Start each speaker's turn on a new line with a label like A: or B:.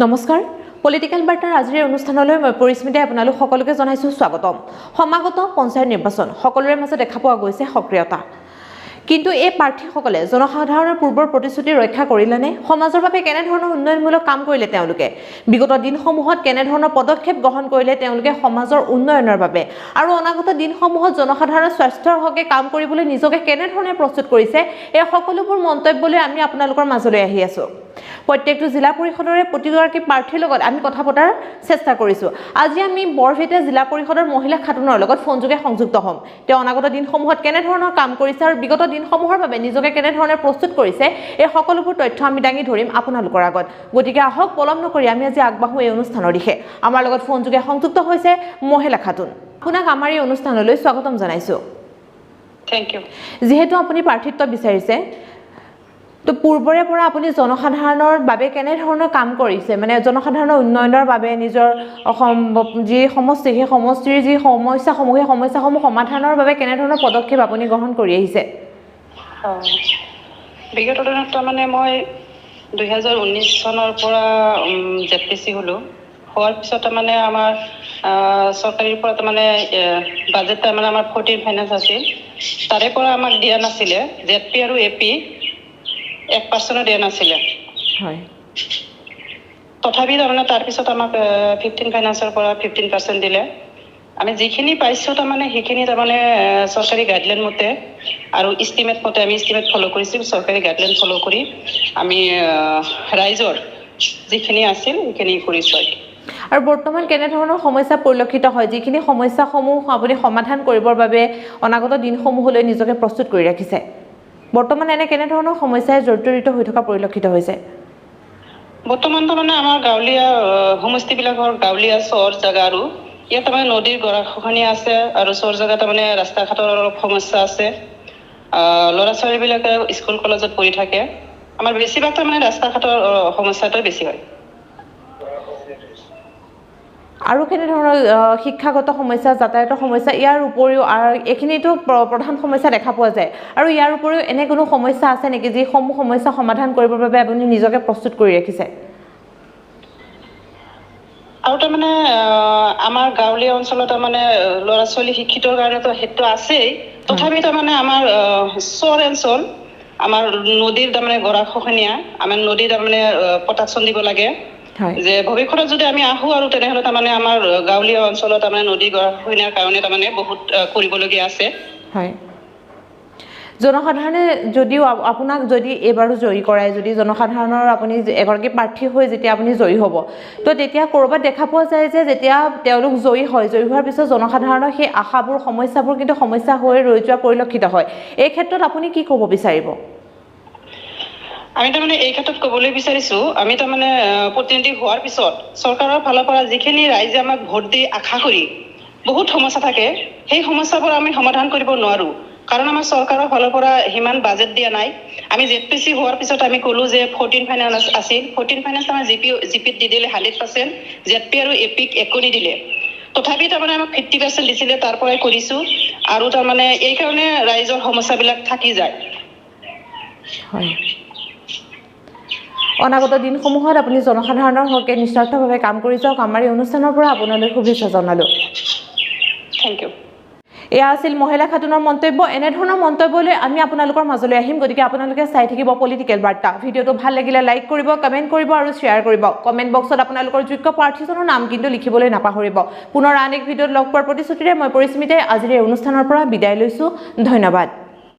A: নমস্কাৰ পলিটিক্যাল বাৰ্তাৰ আজিৰ অনুষ্ঠানলৈ মই পৰিস্মিতাই আপোনালোক সকলোকে জনাইছো স্বাগতম সমাগত পঞ্চায়ত নিৰ্বাচন সকলোৰে মাজত দেখা পোৱা গৈছে সক্ৰিয়তা কিন্তু এই প্ৰাৰ্থীসকলে জনসাধাৰণৰ পূৰ্বৰ প্ৰতিশ্ৰুতি ৰক্ষা কৰিলেনে সমাজৰ বাবে কেনে ধৰণৰ উন্নয়নমূলক কাম কৰিলে তেওঁলোকে বিগত দিনসমূহত কেনে ধৰণৰ পদক্ষেপ গ্ৰহণ কৰিলে তেওঁলোকে সমাজৰ উন্নয়নৰ বাবে আৰু অনাগত দিনসমূহত জনসাধাৰণৰ স্বাস্থ্যৰ হকে কাম কৰিবলৈ নিজকে কেনে ধৰণে প্ৰস্তুত কৰিছে এই সকলোবোৰ মন্তব্যলৈ আমি আপোনালোকৰ মাজলৈ আহি আছো প্ৰত্যেকটো জিলা পৰিষদৰে প্ৰতিগৰাকী প্ৰাৰ্থীৰ লগত আমি কথা পতাৰ চেষ্টা কৰিছো আজি আমি বৰভেটা জিলা পৰিষদৰ মহিলা খাতুনৰ লগত ফোনযোগে সংযুক্ত হ'ম তেওঁ অনাগত দিনসমূহত কেনে ধৰণৰ কাম কৰিছে আৰু বিগত দিনসমূহৰ বাবে নিজকে কেনে ধৰণে প্ৰস্তুত কৰিছে এই সকলোবোৰ তথ্য আমি দাঙি ধৰিম আপোনালোকৰ আগত গতিকে আহক পলম নকৰি আমি আজি আগবাঢ়ো এই অনুষ্ঠানৰ দিশে আমাৰ লগত ফোনযোগে সংযুক্ত হৈছে মহিলা খাতুন আপোনাক আমাৰ এই অনুষ্ঠানলৈ স্বাগতম জনাইছো
B: থ্যাংক ইউ
A: যেহেতু আপুনি প্ৰাৰ্থিত্ব বিচাৰিছে তো পূৰ্বৰে পৰা আপুনি জনসাধাৰণৰ বাবে কেনে ধৰণৰ কাম কৰিছে মানে জনসাধাৰণৰ উন্নয়নৰ বাবে নিজৰ যি সমষ্টি সেই সমষ্টিৰ যি সমস্যাসমূহ সমাধানৰ বাবে কেনে ধৰণৰ পদক্ষেপ আপুনি গ্ৰহণ কৰি আহিছে
B: বিগত দিনত মানে মই 2019 চনৰ পৰা জেপিসি হলো হোৱাৰ পিছত মানে আমাৰ চৰকাৰীৰ পৰা মানে বাজেট মানে আমাৰ 14 ফাইনান্স আছিল তাৰে পৰা আমাক দিয়া নাছিলে জেপি আৰু এপি 1% দিয়া নাছিলে
A: হয়
B: তথাপি তাৰমানে তাৰ পিছত আমাক 15 ফাইনান্সৰ পৰা 15% দিলে আমি যিখিনি পাইছো তাৰমানে সেইখিনি তাৰমানে চৰকাৰী গাইডলাইন মতে আৰু এস্টিমেট মতে আমি এস্টিমেট ফলো কৰিছো চৰকাৰী গাইডলাইন ফলো কৰি আমি ৰাইজৰ যিখিনি আছিল সেইখিনি কৰিছো
A: আৰু বৰ্তমান কেনে ধৰণৰ সমস্যা পৰিলক্ষিত হয় যিখিনি সমস্যাসমূহ আপুনি সমাধান কৰিবৰ বাবে অনাগত দিনসমূহলৈ নিজকে প্ৰস্তুত কৰি ৰাখিছে বৰ্তমান এনে কেনে ধৰণৰ সমস্যাই জড়িত হৈ থকা পৰিলক্ষিত হৈছে
B: বৰ্তমান তাৰমানে আমাৰ গাঁৱলীয়া সমষ্টিবিলাকৰ গাঁৱলীয়া চহৰ জাগা আৰু ইয়াত মানে নদীৰ গৰাখহনীয়া আছে আৰু চহৰ জাগা তাৰমানে ৰাস্তা ঘাটৰ অলপ সমস্যা আছে ল'ৰা ছোৱালীবিলাকে স্কুল কলেজত পঢ়ি থাকে আমাৰ বেছিভাগ তাৰমানে ৰাস্তা ঘাটৰ সমস্যাটো বেছি হয়
A: আৰু কেনে ধৰণৰ শিক্ষাগত সমস্যা যাতায়াতৰ সমস্যা ইয়াৰ উপৰিও এইখিনিতো প্ৰধান সমস্যা দেখা পোৱা যায় আৰু ইয়াৰ উপৰিও এনে কোনো সমস্যা আছে নেকি যিসমূহ সমস্যা সমাধান কৰিবৰ বাবে আপুনি নিজকে প্ৰস্তুত কৰি ৰাখিছে
B: আৰু তাৰমানে আমাৰ গাঁৱলীয়া অঞ্চলত তাৰমানে ল'ৰা ছোৱালী শিক্ষিতৰ কাৰণেতো সেইটো আছেই তথাপি তাৰমানে আমাৰ চৰ অঞ্চল আমাৰ নদীৰ তাৰমানে গৰাখহনীয়া আমাৰ নদীৰ তাৰমানে প্ৰটেকশ্যন দিব লাগে যে ভৱিষ্যতে যদি আমি আহো আৰু তেনেহলে তাৰমানে আমাৰ গাঁৱলীয়া অঞ্চলত তাৰমানে নদী গৰাখহনীয়াৰ কাৰণে তাৰমানে বহুত কৰিবলগীয়া আছে
A: হয় জনসাধাৰণে যদিও আপোনাক যদি এবাৰো জয়ী কৰাই যদি জনসাধাৰণৰ আপুনি এগৰাকী প্ৰাৰ্থী হৈ যেতিয়া আপুনি জয়ী হ'ব তো তেতিয়া ক'ৰবাত দেখা পোৱা যায় যে যেতিয়া তেওঁলোক জয়ী হোৱাৰ পিছত জনসাধাৰণৰ সেই আশাবোৰ সমস্যাবোৰ কিন্তু সমস্যা হৈ ৰৈ যোৱা পৰিলক্ষিত হয় এই ক্ষেত্ৰত আপুনি কি ক'ব বিচাৰিব
B: আমি তাৰমানে এই ক্ষেত্ৰত ক'বলৈ বিচাৰিছো আমি তাৰমানে প্ৰতিনিধি হোৱাৰ পিছত চৰকাৰৰ ফালৰ পৰা যিখিনি ৰাইজে আমাক ভোট দি আশা কৰি বহুত সমস্যা থাকে সেই সমস্যাবোৰ আমি সমাধান কৰিব নোৱাৰো কাৰণ আমাৰ চৰকাৰৰ ফালৰ পৰা হিমান বাজেট দিয়া নাই আমি জেপিসি হোৱাৰ পিছত আমি ক'লো যে 14 ফাইনান্স আছিল 14 ফাইনান্স আমাৰ জিপিত দি দিলে 100% জেপি আৰু এপিক একো নিদিলে তথাপি তাৰমানে আমাক 50% দিছিলে তাৰ পৰাই কৰিছো আৰু তাৰমানে এই কাৰণে ৰাইজৰ সমস্যাবিলাক থাকি যায়
A: হয় অনাগত দিনসমূহত আপুনি জনসাধাৰণৰ হকে নিস্বাৰ্থভাৱে কাম কৰি যাওক আমাৰ এই অনুষ্ঠানৰ পৰা আপোনালৈ শুভেচ্ছা জনালো
B: থ্যাংক ইউ
A: এয়া আছিল মহিলা খাতুনৰ মন্তব্য এনেধৰণৰ মন্তব্যলৈ আমি আপোনালোকৰ মাজলৈ আহিম গতিকে আপোনালোকে চাই থাকিব পলিটিক্যাল বাৰ্তা ভিডিঅ'টো ভাল লাগিলে লাইক কৰিব কমেন্ট কৰিব আৰু শ্বেয়াৰ কৰিব কমেন্ট বক্সত আপোনালোকৰ যোগ্য প্ৰাৰ্থীজনৰ নাম কিন্তু লিখিবলৈ নাপাহৰিব পুনৰ আন এক ভিডিঅ'ত লগ পোৱাৰ প্ৰতিশ্ৰুতিৰে মই পৰিস্মিতাই আজিৰ এই অনুষ্ঠানৰ পৰা বিদায় লৈছো ধন্যবাদ